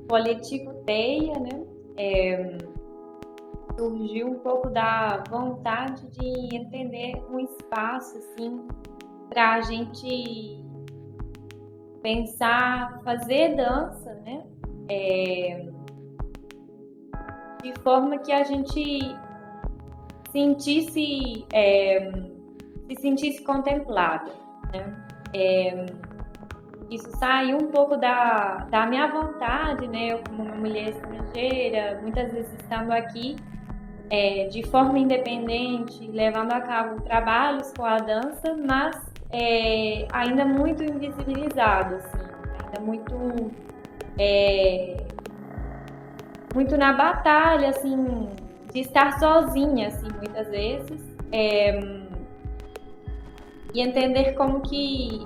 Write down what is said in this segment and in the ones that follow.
coletivo Teia, né? Surgiu um pouco da vontade de entender um espaço, assim, para a gente pensar, fazer dança, né? De forma que a gente se sentisse contemplada, né? Isso saiu um pouco da minha vontade, né? Eu, como uma mulher estrangeira, muitas vezes estando aqui de forma independente, levando a cabo trabalhos com a dança, mas ainda muito invisibilizado, assim, ainda muito na batalha, assim, de estar sozinha, assim, muitas vezes, e entender como que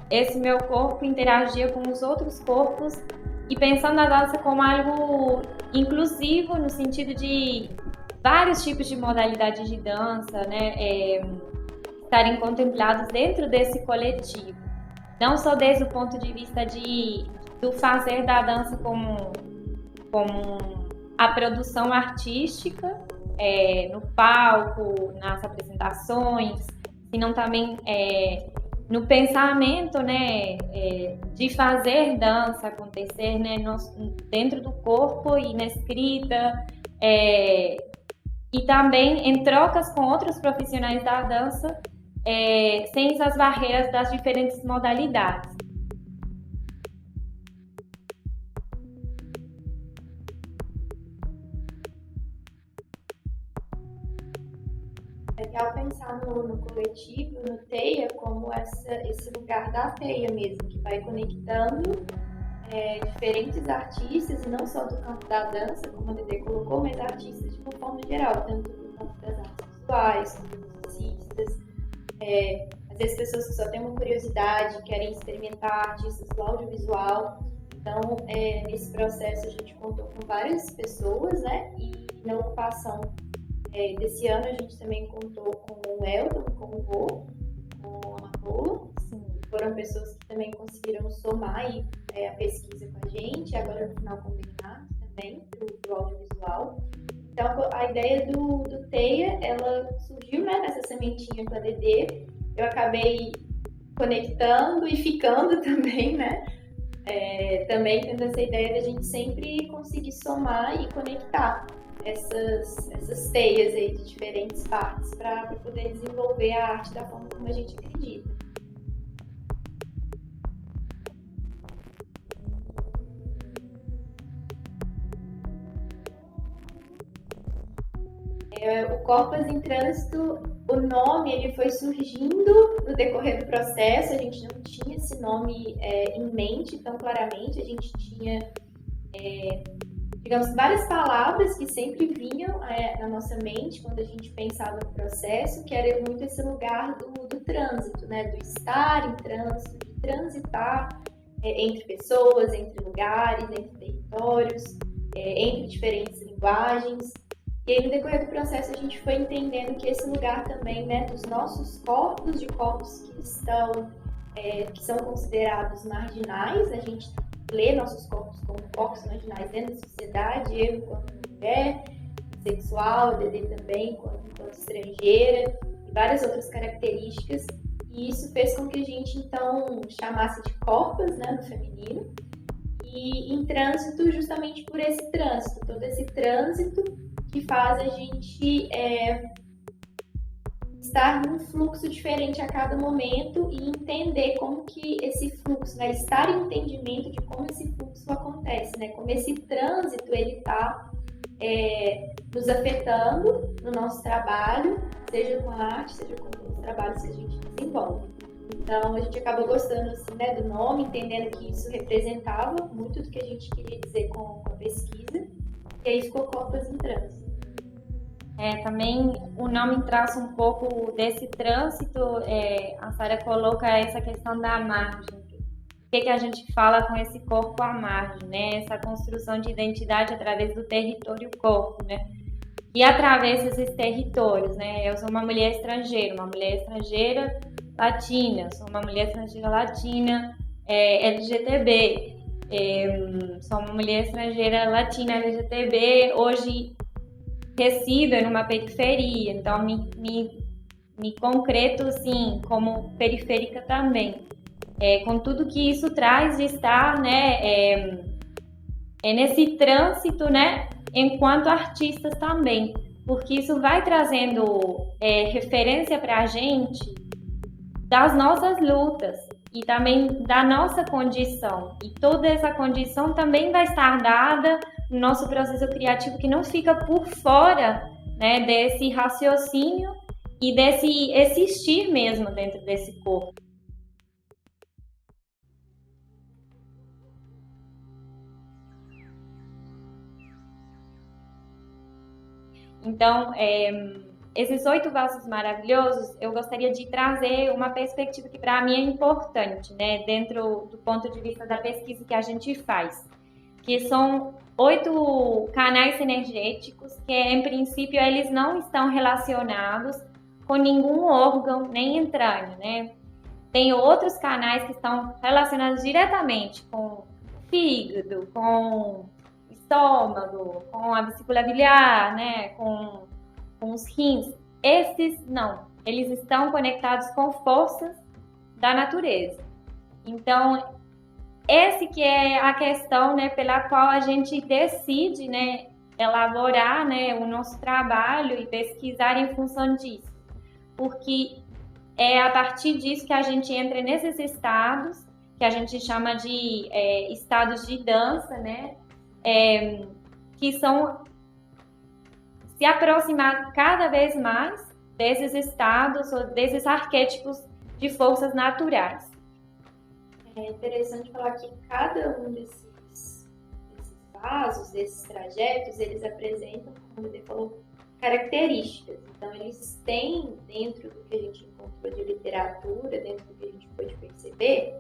esse meu corpo interagia com os outros corpos e pensando a dança como algo inclusivo no sentido de vários tipos de modalidades de dança, né, estarem contemplados dentro desse coletivo. Não só desde o ponto de vista do fazer da dança como a produção artística, no palco, nas apresentações, senão também no pensamento, né, de fazer dança acontecer, né, dentro do corpo e na escrita, e também em trocas com outros profissionais da dança, sem essas barreiras das diferentes modalidades. É legal pensar no coletivo, no Teia, como esse lugar da teia mesmo, que vai conectando diferentes artistas, e não só do campo da dança, como a Dedê colocou, mas artistas de uma forma geral, tanto do campo das artes visuais, musicistas, às vezes pessoas que só têm uma curiosidade, querem experimentar artistas do audiovisual. Então, nesse processo a gente contou com várias pessoas, né? E na ocupação desse ano a gente também contou com o Elton, com o Rô, com a Amapola. Foram pessoas que também conseguiram somar a pesquisa com a gente, agora no final com o Bernardo também, do audiovisual. Então, a ideia do Teia, ela surgiu, né, nessa sementinha com a Dedê. Eu acabei conectando e ficando também, né? Também tendo essa ideia da gente sempre conseguir somar e conectar essas teias aí de diferentes partes para poder desenvolver a arte da forma como a gente acredita. O Corpas em Trânsito, o nome ele foi surgindo no decorrer do processo, a gente não tinha esse nome em mente tão claramente, a gente tinha, digamos, várias palavras que sempre vinham na nossa mente quando a gente pensava no processo, que era muito esse lugar do trânsito, né? Do estar em trânsito, de transitar entre pessoas, entre lugares, entre territórios, entre diferentes linguagens. E aí, no decorrer do processo, a gente foi entendendo que esse lugar também, né, dos nossos corpos, de corpos que são considerados marginais, a gente lê nossos corpos como corpos marginais dentro da sociedade, eu enquanto mulher, sexual, Dedê também enquanto estrangeira, e várias outras características. E isso fez com que a gente, então, chamasse de corpas, né, no feminino, e em trânsito justamente por esse trânsito, todo esse trânsito que faz a gente estar num fluxo diferente a cada momento e entender como que esse fluxo, né, estar em entendimento de como esse fluxo acontece, né, como esse trânsito ele está nos afetando no nosso trabalho, seja com a arte, seja com os trabalhos que a gente desenvolve. Então a gente acabou gostando assim, né, do nome, entendendo que isso representava muito do que a gente queria dizer com a pesquisa. E aí ficou Corpas em Trânsito. Também o nome traz um pouco desse trânsito, a Sara coloca essa questão da margem. O que a gente fala com esse corpo à margem, né? Essa construção de identidade através do território corpo, né? E através desses territórios, né? Eu sou uma mulher estrangeira latina, sou uma mulher estrangeira latina, LGTB. Sou uma mulher estrangeira latina LGTB, hoje resido em uma periferia, então me concreto assim como periférica também. Com tudo que isso traz de estar, né, nesse trânsito, né, enquanto artistas também, porque isso vai trazendo referência para a gente das nossas lutas e também da nossa condição. E toda essa condição também vai estar dada no nosso processo criativo, que não fica por fora, né, desse raciocínio e desse existir mesmo dentro desse corpo. Então, esses 8 vasos maravilhosos, eu gostaria de trazer uma perspectiva que para mim é importante, né, dentro do ponto de vista da pesquisa que a gente faz, que são 8 canais energéticos que, em princípio, eles não estão relacionados com nenhum órgão nem entranho, né? Tem outros canais que estão relacionados diretamente com o fígado, com o estômago, com a vesícula biliar, né? Com os rins. Esses não, eles estão conectados com forças da natureza. Então, essa que é a questão, né, pela qual a gente decide, né, elaborar, né, o nosso trabalho e pesquisar em função disso. Porque é a partir disso que a gente entra nesses estados, que a gente chama de estados de dança, né, que são se aproximar cada vez mais desses estados ou desses arquétipos de forças naturais. É interessante falar que cada um desses vasos, desses trajetos, eles apresentam, como você falou, características. Então, eles têm, dentro do que a gente encontrou de literatura, dentro do que a gente pôde perceber,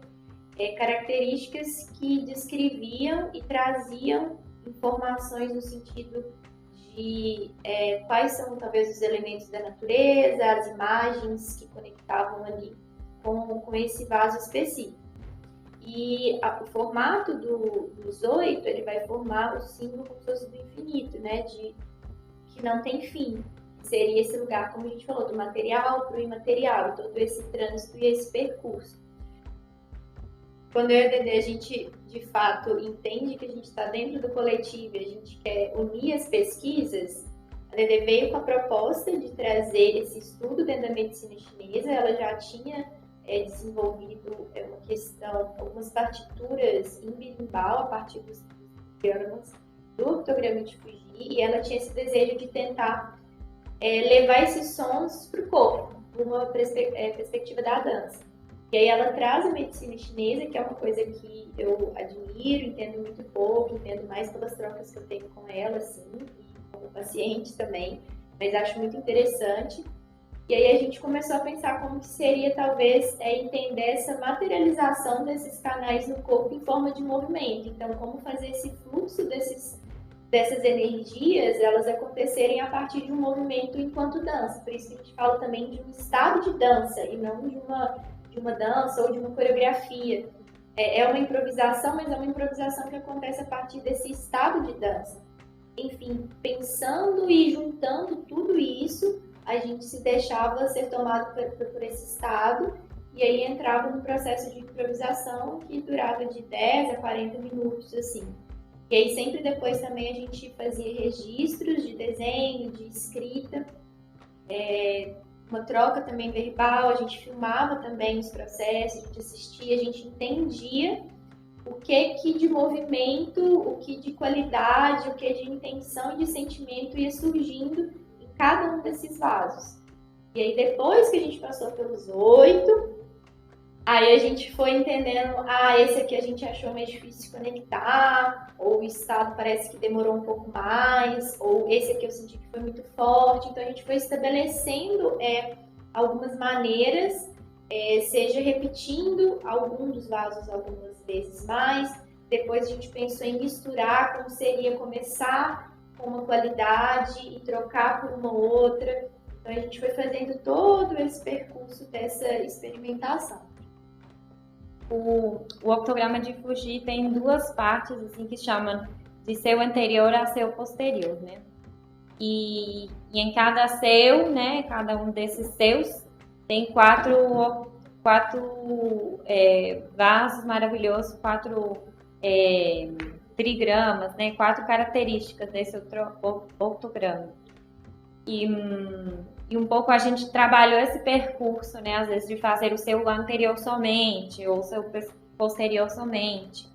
características que descreviam e traziam informações no sentido de quais são, talvez, os elementos da natureza, as imagens que conectavam ali com esse vaso específico. E o formato dos 8, ele vai formar o símbolo como se fosse do infinito, né? Que não tem fim. Seria esse lugar, como a gente falou, do material para o imaterial, todo esse trânsito e esse percurso. Quando eu e a Dedê, a gente, de fato, entende que a gente está dentro do coletivo e a gente quer unir as pesquisas, a Dedê veio com a proposta de trazer esse estudo dentro da medicina chinesa. Ela já tinha desenvolvido uma questão, algumas partituras em berimbau a partir dos diagramas do ortograma de Fuji, e ela tinha esse desejo de tentar levar esses sons para o corpo, por uma perspectiva da dança. E aí ela traz a medicina chinesa, que é uma coisa que eu admiro, entendo muito pouco, entendo mais pelas trocas que eu tenho com ela, assim, e como paciente também, mas acho muito interessante. E aí a gente começou a pensar como que seria, talvez, entender essa materialização desses canais no corpo em forma de movimento. Então, como fazer esse fluxo dessas energias, elas acontecerem a partir de um movimento enquanto dança. Por isso que a gente fala também de um estado de dança, e não de uma dança ou de uma coreografia. É uma improvisação, mas é uma improvisação que acontece a partir desse estado de dança. Enfim, pensando e juntando tudo isso, a gente se deixava ser tomado por esse estado e aí entrava no processo de improvisação que durava de 10 a 40 minutos, assim. E aí sempre depois também a gente fazia registros de desenho, de escrita, uma troca também verbal, a gente filmava também os processos, a gente assistia, a gente entendia o que de movimento, o que de qualidade, o que de intenção e de sentimento ia surgindo em cada um desses vasos. E aí depois que a gente passou pelos 8, aí a gente foi entendendo, esse aqui a gente achou mais difícil de conectar, ou o estado parece que demorou um pouco mais, ou esse aqui eu senti que foi muito forte. Então a gente foi estabelecendo algumas maneiras, seja repetindo algum dos vasos algumas vezes mais. Depois a gente pensou em misturar, como seria começar com uma qualidade e trocar por uma outra. Então a gente foi fazendo todo esse percurso dessa experimentação. o octograma de Fugit tem duas partes, assim, que chamam de seu anterior a seu posterior, né? E em cada seu, né, cada um desses seus, tem quatro vasos maravilhosos, quatro trigramas, né, quatro características desse octograma. E um pouco a gente trabalhou esse percurso, né, às vezes de fazer o seu anterior somente, ou o seu posterior somente.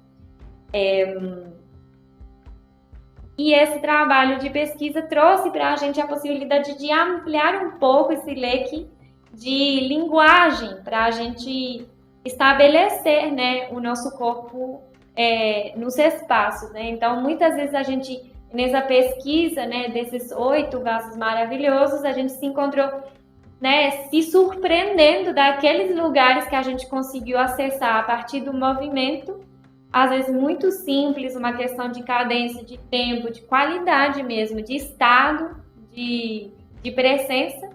E esse trabalho de pesquisa trouxe para a gente a possibilidade de ampliar um pouco esse leque de linguagem para a gente estabelecer, né, o nosso corpo nos espaços, né? Então, muitas vezes a gente, nessa pesquisa, né, desses 8 vasos maravilhosos, a gente se encontrou, né, se surpreendendo daqueles lugares que a gente conseguiu acessar a partir do movimento, às vezes muito simples, uma questão de cadência, de tempo, de qualidade mesmo, de estado, de presença,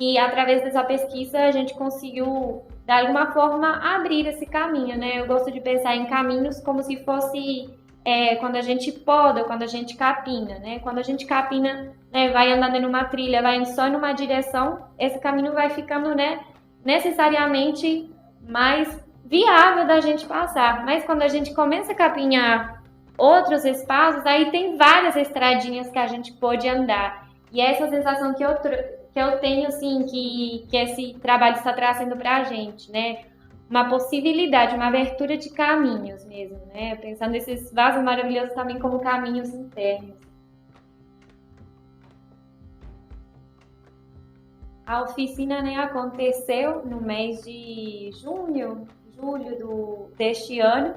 e através dessa pesquisa a gente conseguiu, de alguma forma, abrir esse caminho, né? Eu gosto de pensar em caminhos como se fosse quando a gente poda, quando a gente capina, né? Quando a gente capina, né, vai andando numa trilha, vai indo só numa direção, esse caminho vai ficando, né, necessariamente mais viável da gente passar. Mas quando a gente começa a capinhar outros espaços, aí tem várias estradinhas que a gente pode andar. E é essa sensação que eu tenho, assim, que esse trabalho está trazendo para a gente, né? Uma possibilidade, uma abertura de caminhos mesmo, né? Pensando nesses vasos maravilhosos também como caminhos internos. A oficina, né, aconteceu no mês de julho deste ano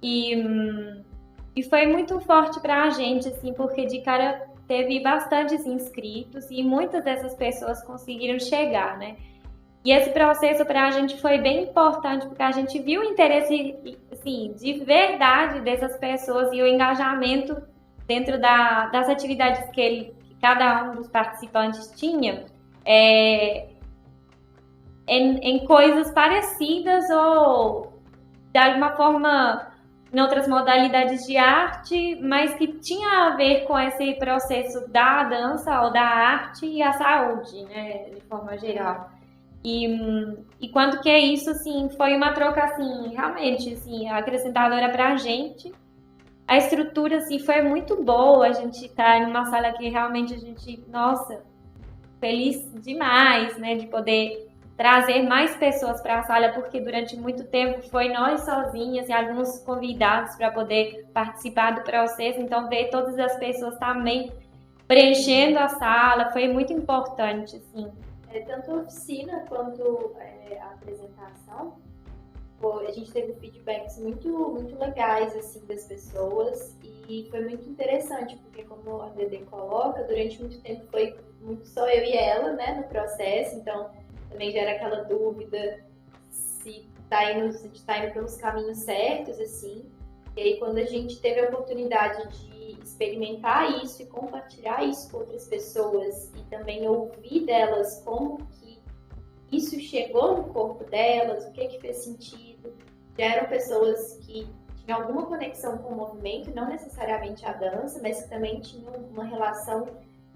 e foi muito forte para a gente, assim, porque de cara teve bastantes inscritos e muitas dessas pessoas conseguiram chegar, né? E esse processo para a gente foi bem importante, porque a gente viu o interesse, assim, de verdade dessas pessoas e o engajamento dentro das atividades que cada um dos participantes tinha, em coisas parecidas ou, de alguma forma, em outras modalidades de arte, mas que tinha a ver com esse processo da dança ou da arte e a saúde, né, de forma geral. E quanto que é isso, assim, foi uma troca, assim, realmente, assim, acrescentadora pra gente. A estrutura, assim, foi muito boa. A gente tá numa sala que realmente a gente, nossa, feliz demais, né, de poder trazer mais pessoas para a sala, porque durante muito tempo foi nós sozinhas e alguns convidados para poder participar do processo. Então, ver todas as pessoas também preenchendo a sala foi muito importante, assim. Tanto a oficina quanto a apresentação, a gente teve feedbacks muito, muito legais assim, das pessoas e foi muito interessante, porque como a Dedê coloca, durante muito tempo foi muito só eu e ela, né, no processo, então também gera aquela dúvida se a gente está indo pelos caminhos certos, assim. E aí quando a gente teve a oportunidade de experimentar isso e compartilhar isso com outras pessoas e também ouvir delas como que isso chegou no corpo delas, o que fez sentido. Já eram pessoas que tinham alguma conexão com o movimento, não necessariamente a dança, mas que também tinham uma relação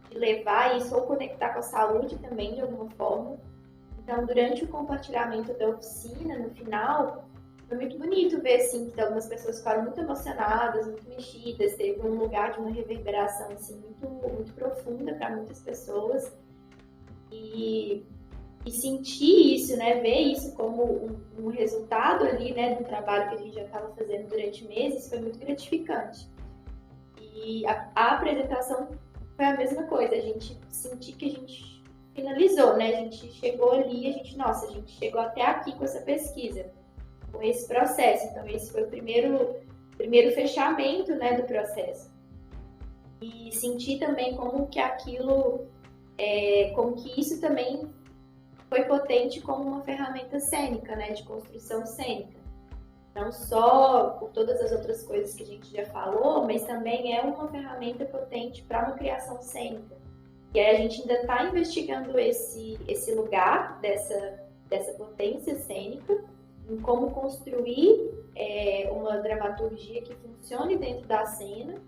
de levar isso ou conectar com a saúde também de alguma forma. Então, durante o compartilhamento da oficina, no final, foi muito bonito ver assim, que algumas pessoas ficaram muito emocionadas, muito mexidas, teve um lugar de uma reverberação assim, muito, muito profunda para muitas pessoas. E sentir isso, né, ver isso como um resultado ali, né, do trabalho que a gente já estava fazendo durante meses, foi muito gratificante. E a apresentação foi a mesma coisa, a gente sentiu que a gente finalizou, né, a gente chegou ali, a gente chegou até aqui com essa pesquisa, com esse processo. Então esse foi o primeiro fechamento, né, do processo. E sentir também como que aquilo, como que isso também foi potente como uma ferramenta cênica, né, de construção cênica. Não só por todas as outras coisas que a gente já falou, mas também é uma ferramenta potente para uma criação cênica. E aí a gente ainda está investigando esse lugar dessa potência cênica, em como construir uma dramaturgia que funcione dentro da cena.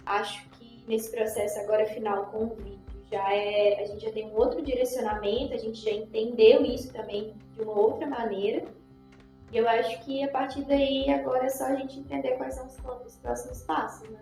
Acho que nesse processo agora final com o vídeo, a gente já tem um outro direcionamento, a gente já entendeu isso também de uma outra maneira. E eu acho que a partir daí agora é só a gente entender quais são os próximos passos, né?